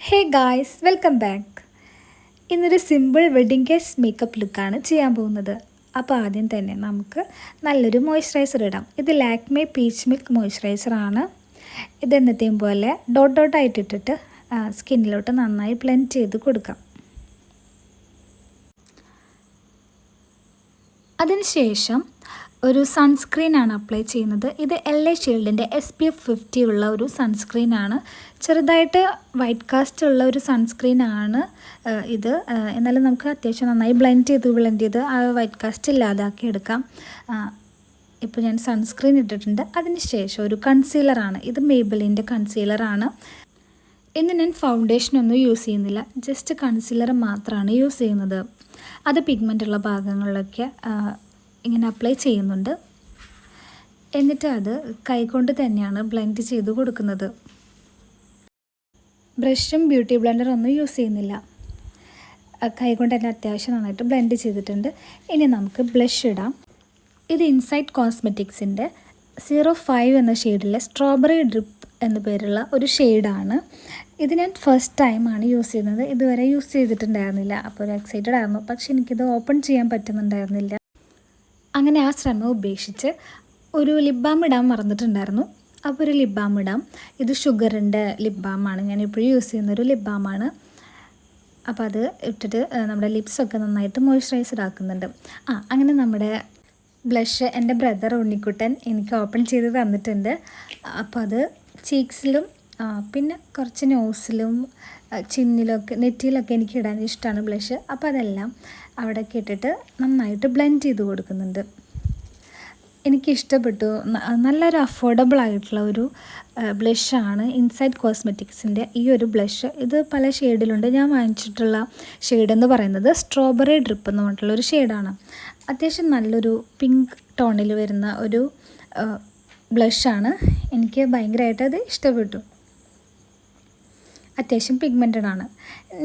Hey guys, welcome back. ഇന്നൊരു simple wedding case makeup ലുക്കാണ് ചെയ്യാൻ പോകുന്നത്. അപ്പോൾ ആദ്യം തന്നെ നമുക്ക് നല്ലൊരു മോയ്സ്ചറൈസർ ഇടാം. ഇത് ലാക്മേ പീച്ച് മിൽക്ക് മോയ്സ്ചറൈസറാണ്. ഇത് എന്നത്തെയും പോലെ ഡോട്ട് ഡോട്ടായിട്ട് ഇട്ടിട്ട് സ്കിന്നിലോട്ട് നന്നായി ബ്ലെൻഡ് ചെയ്ത് കൊടുക്കാം. അതിനുശേഷം ഒരു സൺസ്ക്രീനാണ് അപ്ലൈ ചെയ്യുന്നത്. ഇത് LA ഷീൽഡിൻ്റെ SPF 50 ഉള്ള ഒരു സൺസ്ക്രീനാണ്. ചെറുതായിട്ട് വൈറ്റ് കാസ്റ്റ് ഉള്ള ഒരു സൺസ്ക്രീനാണ് ഇത്. എന്നാലും നമുക്ക് അത്യാവശ്യം നന്നായി ബ്ലെൻഡ് ചെയ്ത് ആ വൈറ്റ് കാസ്റ്റ് ഇല്ലാതാക്കി എടുക്കാം. ഇപ്പോൾ ഞാൻ സൺസ്ക്രീൻ ഇട്ടിട്ടുണ്ട്. അതിനുശേഷം ഒരു കൺസീലറാണ്. ഇത് മേബലിൻ്റെ കൺസീലറാണ്. ഇന്ന് ഞാൻ ഫൗണ്ടേഷനൊന്നും യൂസ് ചെയ്യുന്നില്ല, ജസ്റ്റ് കൺസീലർ മാത്രമാണ് യൂസ് ചെയ്യുന്നത്. അത് പിഗ്മെൻ്റുള്ള ഭാഗങ്ങളിലൊക്കെ ഇങ്ങനെ അപ്ലൈ ചെയ്യുന്നുണ്ട്. എന്നിട്ട് അത് കൈകൊണ്ട് തന്നെയാണ് ബ്ലെൻഡ് ചെയ്ത് കൊടുക്കുന്നത്. ബ്രഷും ബ്യൂട്ടി ബ്ലെൻഡറും ഒന്നും യൂസ് ചെയ്യുന്നില്ല. കൈകൊണ്ട് തന്നെ അത്യാവശ്യം നന്നായിട്ട് ബ്ലെൻഡ് ചെയ്തിട്ടുണ്ട്. ഇനി നമുക്ക് ബ്ലഷ് ഇടാം. ഇത് ഇൻസൈറ്റ് കോസ്മെറ്റിക്സിൻ്റെ 05 എന്ന ഷെയ്ഡിലെ സ്ട്രോബെറി ഡ്രിപ്പ് എന്ന പേരുള്ള ഒരു ഷെയ്ഡാണ്. ഇത് ഞാൻ ഫസ്റ്റ് ടൈമാണ് യൂസ് ചെയ്യുന്നത്. ഇതുവരെ യൂസ് ചെയ്തിട്ടുണ്ടായിരുന്നില്ല. അപ്പോൾ ഒരു എക്സൈറ്റഡ് ആയിരുന്നു. പക്ഷേ എനിക്കിത് ഓപ്പൺ ചെയ്യാൻ പറ്റുന്നുണ്ടായിരുന്നില്ല. അങ്ങനെ ആ ശ്രമം ഉപേക്ഷിച്ച് ഒരു ലിപ് ബാം ഇടാൻ മറന്നിട്ടുണ്ടായിരുന്നു. അപ്പോൾ ഒരു ലിപ് ബാം ഇടാം. ഇത് ഷുഗറിൻ്റെ ലിപ് ബാമാണ്. ഞാൻ ഇപ്പോഴും യൂസ് ചെയ്യുന്നൊരു ലിപ് ബാമാണ്. അപ്പോൾ അത് ഇട്ടിട്ട് നമ്മുടെ ലിപ്സൊക്കെ നന്നായിട്ട് മോയ്സ്ചറൈസ്ഡ് ആക്കുന്നുണ്ട്. അങ്ങനെ നമ്മുടെ ബ്ലഷ് എൻ്റെ ബ്രദർ ഉണ്ണിക്കുട്ടൻ എനിക്ക് ഓപ്പൺ ചെയ്ത് തന്നിട്ടുണ്ട്. അപ്പോൾ അത് ചീക്സിലും പിന്നെ കുറച്ച് നോസിലും ചിന്നിലൊക്കെ നെറ്റിയിലൊക്കെ എനിക്ക് ഇടാൻ ഇഷ്ടമാണ് ബ്ലഷ്. അപ്പോൾ അതെല്ലാം അവിടെ ഇട്ടിട്ട് നന്നായിട്ട് ബ്ലെൻഡ് ചെയ്ത് കൊടുക്കുന്നുണ്ട്. എനിക്കിഷ്ടപ്പെട്ടു. നല്ലൊരു അഫോർഡബിൾ ആയിട്ടുള്ള ഒരു ബ്ലഷാണ് ഇൻസൈറ്റ് കോസ്മെറ്റിക്സിൻ്റെ ഈ ഒരു ബ്ലഷ്. ഇത് പല ഷെയ്ഡിലുണ്ട്. ഞാൻ വാങ്ങിച്ചിട്ടുള്ള ഷെയ്ഡെന്ന് പറയുന്നത് സ്ട്രോബെറി ഡ്രിപ്പ് എന്ന് പറഞ്ഞിട്ടുള്ളൊരു ഷെയ്ഡാണ്. അത്യാവശ്യം നല്ലൊരു പിങ്ക് ടോണിൽ വരുന്ന ഒരു ബ്ലഷാണ്. എനിക്ക് ഭയങ്കരമായിട്ട് അത് ഇഷ്ടപ്പെട്ടു. അത്യാവശ്യം പിഗ്മെൻറ്റഡ് ആണ്.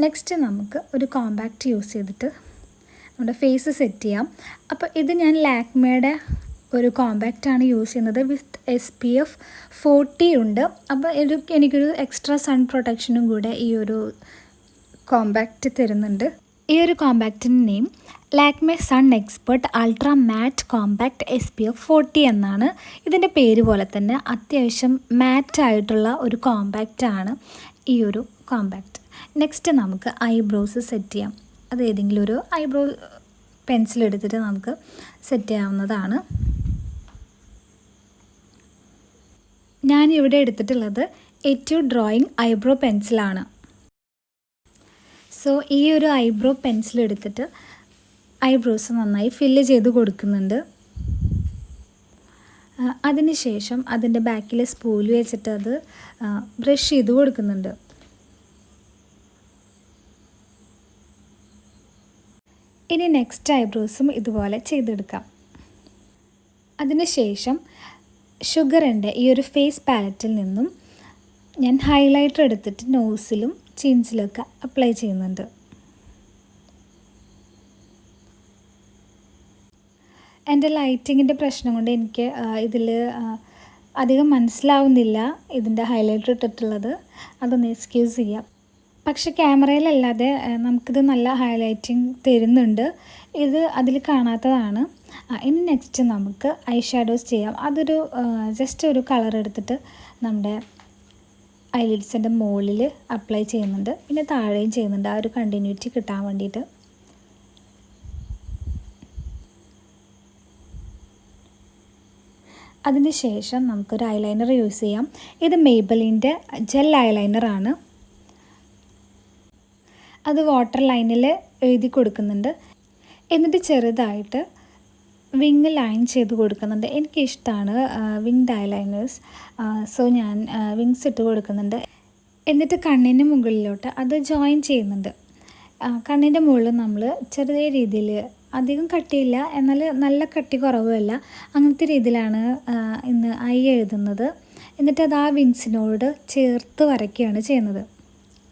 നെക്സ്റ്റ് നമുക്ക് ഒരു കോമ്പാക്റ്റ് യൂസ് ചെയ്തിട്ട് നമ്മുടെ ഫേസ് സെറ്റ് ചെയ്യാം. അപ്പോൾ ഇത് ഞാൻ ലാക്മേയുടെ ഒരു കോമ്പാക്റ്റാണ് യൂസ് ചെയ്യുന്നത്. വിത്ത് SPF 40 ഉണ്ട്. അപ്പോൾ എനിക്കൊരു എക്സ്ട്രാ സൺ പ്രൊട്ടക്ഷനും കൂടെ ഈ ഒരു കോമ്പാക്റ്റ് തരുന്നുണ്ട്. ഈ ഒരു കോമ്പാക്റ്റിൻ്റെ name Lakme sun expert ultra matte compact SPF 40 എന്നാണ്. ഇതിൻ്റെ പേര് പോലെ തന്നെ അത്യാവശ്യം മാറ്റായിട്ടുള്ള ഒരു കോമ്പാക്റ്റാണ് ഈ ഒരു കോമ്പാക്റ്റ്. നെക്സ്റ്റ് നമുക്ക് ഐബ്രോസ് സെറ്റ് ചെയ്യാം. അത് ഏതെങ്കിലും ഒരു ഐബ്രോ പെൻസിൽ എടുത്തിട്ട് നമുക്ക് സെറ്റ് ചെയ്യാവുന്നതാണ്. ഞാനിവിടെ എടുത്തിട്ടുള്ളത് എറ്റ്യൂഡ് ഡ്രോയിങ് ഐബ്രോ പെൻസിലാണ്. സോ ഈ ഒരു ഐബ്രോ പെൻസിൽ എടുത്തിട്ട് ഐബ്രോസ് നന്നായി ഫില്ല് ചെയ്ത് കൊടുക്കുന്നുണ്ട്. അതിനുശേഷം അതിൻ്റെ ബാക്കിലെ സ്പൂല് വെച്ചിട്ട് അത് ബ്രഷ് ചെയ്ത് കൊടുക്കുന്നുണ്ട്. ഇനി നെക്സ്റ്റ് ഐബ്രോസും ഇതുപോലെ ചെയ്തെടുക്കാം. അതിനുശേഷം ഷുഗറിൻ്റെ ഈ ഒരു ഫേസ് പാലറ്റിൽ നിന്നും ഞാൻ ഹൈലൈറ്റർ എടുത്തിട്ട് നോസിലും ചിൻസിലൊക്കെ അപ്ലൈ ചെയ്യുന്നുണ്ട്. എൻ്റെ ലൈറ്റിങ്ങിൻ്റെ പ്രശ്നം കൊണ്ട് എനിക്ക് ഇതിൽ അധികം മനസ്സിലാവുന്നില്ല ഇതിൻ്റെ ഹൈലൈറ്റർ ഇട്ടിട്ടുള്ളത്. അതൊന്ന് എക്സ്ക്യൂസ് ചെയ്യാം. പക്ഷെ ക്യാമറയിലല്ലാതെ നമുക്കിത് നല്ല ഹൈലൈറ്റിങ് തരുന്നുണ്ട്. ഇത് അതിൽ കാണാത്തതാണ്. ഇനി നെക്സ്റ്റ് നമുക്ക് ഐ ഷാഡോസ് ചെയ്യാം. അതൊരു ജസ്റ്റ് ഒരു കളർ എടുത്തിട്ട് നമ്മുടെ ഐലിഡ്സിൻ്റെ മുകളിൽ അപ്ലൈ ചെയ്യുന്നുണ്ട്. പിന്നെ താഴെയും ചെയ്യുന്നുണ്ട്, ആ ഒരു കണ്ടിന്യൂറ്റി കിട്ടാൻ വേണ്ടിയിട്ട്. അതിനുശേഷം നമുക്കൊരു ഐലൈനർ യൂസ് ചെയ്യാം. ഇത് മേബലിൻ്റെ ജെൽ ഐലൈനറാണ്. അത് വാട്ടർ ലൈനിൽ എഴുതി കൊടുക്കുന്നുണ്ട്. എന്നിട്ട് ചെറുതായിട്ട് വിങ് ലൈൻ ചെയ്ത് കൊടുക്കുന്നുണ്ട്. എനിക്കിഷ്ടമാണ് വിങ്ഡ് ഐലൈനേഴ്സ്. സോ ഞാൻ വിങ്സ് ഇട്ട് കൊടുക്കുന്നുണ്ട്. എന്നിട്ട് കണ്ണിന് മുകളിലോട്ട് അത് ജോയിൻ ചെയ്യുന്നുണ്ട്. കണ്ണിൻ്റെ മുകളിൽ നമ്മൾ ചെറിയ രീതിയിൽ, അധികം കട്ടിയില്ല എന്നാൽ നല്ല കട്ടി കുറവുമല്ല, അങ്ങനത്തെ രീതിയിലാണ് ഇന്ന് ഐ എഴുതുന്നത്. എന്നിട്ട് അത് ആ വിങ്സിനോട് ചേർത്ത് വരയ്ക്കുകയാണ് ചെയ്യുന്നത്.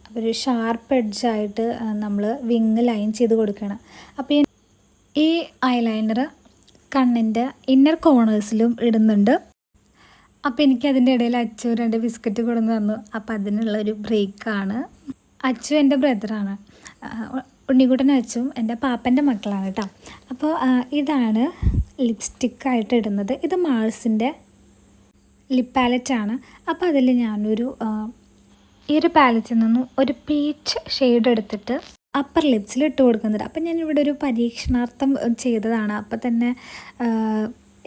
അപ്പോൾ ഒരു ഷാർപ്പ് എഡ്ജായിട്ട് നമ്മൾ വിങ് ലൈൻ ചെയ്ത് കൊടുക്കുകയാണ്. അപ്പോൾ ഈ ഐലൈനർ കണ്ണിൻ്റെ ഇന്നർ കോർണേഴ്സിലും ഇടുന്നുണ്ട്. അപ്പോൾ എനിക്ക് അതിൻ്റെ ഇടയിൽ അച്ചു 2 ബിസ്ക്കറ്റ് കൊണ്ടുവന്ന് തന്നു. അപ്പോൾ അതിനുള്ളൊരു ബ്രേക്കാണ്. അച്ചു എൻ്റെ ബ്രദറാണ്. ഉണ്ണിക്കുട്ടനും അച്ചും എൻ്റെ പാപ്പൻ്റെ മക്കളാണ് കേട്ടോ. അപ്പോൾ ഇതാണ് ലിപ്സ്റ്റിക്കായിട്ട് ഇടുന്നത്. ഇത് മാൾസിൻ്റെ ലിപ് പാലറ്റാണ്. അപ്പോൾ അതിൽ ഞാനൊരു ഈ ഒരു പാലറ്റിൽ നിന്നും ഒരു പീച്ച് ഷെയ്ഡ് എടുത്തിട്ട് അപ്പർ ലിപ്സിൽ ഇട്ട് കൊടുക്കുന്നുണ്ട്. അപ്പം ഞാനിവിടെ ഒരു പരീക്ഷണാർത്ഥം ചെയ്തതാണ്. അപ്പം തന്നെ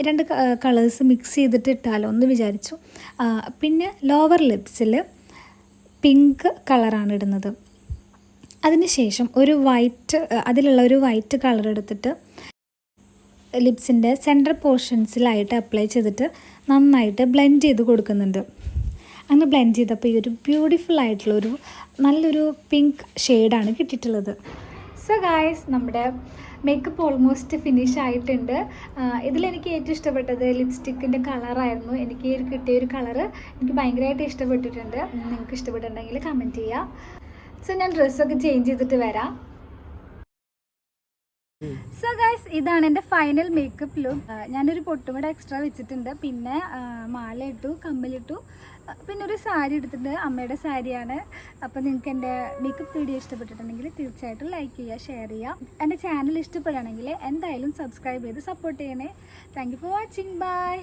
2 കളേഴ്സ് മിക്സ് ചെയ്തിട്ട് ഇട്ടാലോ എന്ന് വിചാരിച്ചു. പിന്നെ ലോവർ ലിപ്സിൽ പിങ്ക് കളറാണ് ഇടുന്നത്. അതിനുശേഷം അതിലുള്ള ഒരു വൈറ്റ് കളർ എടുത്തിട്ട് ലിപ്സിൻ്റെ സെൻറ്റർ പോർഷൻസിലായിട്ട് അപ്ലൈ ചെയ്തിട്ട് നന്നായിട്ട് ബ്ലെൻഡ് ചെയ്ത് കൊടുക്കുന്നുണ്ട്. അങ്ങനെ ബ്ലെൻഡ് ചെയ്തപ്പോൾ ഈ ഒരു ബ്യൂട്ടിഫുൾ ആയിട്ടുള്ളൊരു നല്ലൊരു പിങ്ക് ഷെയ്ഡാണ് കിട്ടിയിട്ടുള്ളത്. സോ ഗായ്സ്, നമ്മുടെ മേക്കപ്പ് ഓൾമോസ്റ്റ് ഫിനിഷ് ആയിട്ടുണ്ട്. ഇതിലെനിക്ക് ഏറ്റവും ഇഷ്ടപ്പെട്ടത് ലിപ്സ്റ്റിക്കിൻ്റെ കളറായിരുന്നു. എനിക്ക് കിട്ടിയൊരു കളറ് എനിക്ക് ഭയങ്കരമായിട്ട് ഇഷ്ടപ്പെട്ടിട്ടുണ്ട്. നിങ്ങൾക്ക് ഇഷ്ടപ്പെട്ടിട്ടുണ്ടെങ്കിൽ കമൻറ്റ് ചെയ്യുക. സോ ഞാൻ ഡ്രസ്സൊക്കെ ചേഞ്ച് ചെയ്തിട്ട് വരാം. സോ ഗൈസ്, ഇതാണ് എൻ്റെ ഫൈനൽ മേക്കപ്പ് ലുക്ക്. ഞാനൊരു പൊട്ടും കൂടെ എക്സ്ട്രാ വെച്ചിട്ടുണ്ട്. പിന്നെ മാല ഇട്ടു, കമ്മലിട്ടു, പിന്നെ ഒരു സാരി എടുത്തിട്ടുണ്ട്. അമ്മയുടെ സാരിയാണ്. അപ്പോൾ നിങ്ങൾക്ക് എൻ്റെ മേക്കപ്പ് വീഡിയോ ഇഷ്ടപ്പെട്ടിട്ടുണ്ടെങ്കിൽ തീർച്ചയായിട്ടും ലൈക്ക് ചെയ്യുക, ഷെയർ ചെയ്യുക. എൻ്റെ ചാനൽ ഇഷ്ടപ്പെടുകയാണെങ്കിൽ എന്തായാലും സബ്സ്ക്രൈബ് ചെയ്ത് സപ്പോർട്ട് ചെയ്യണേ. Thank you for watching. By.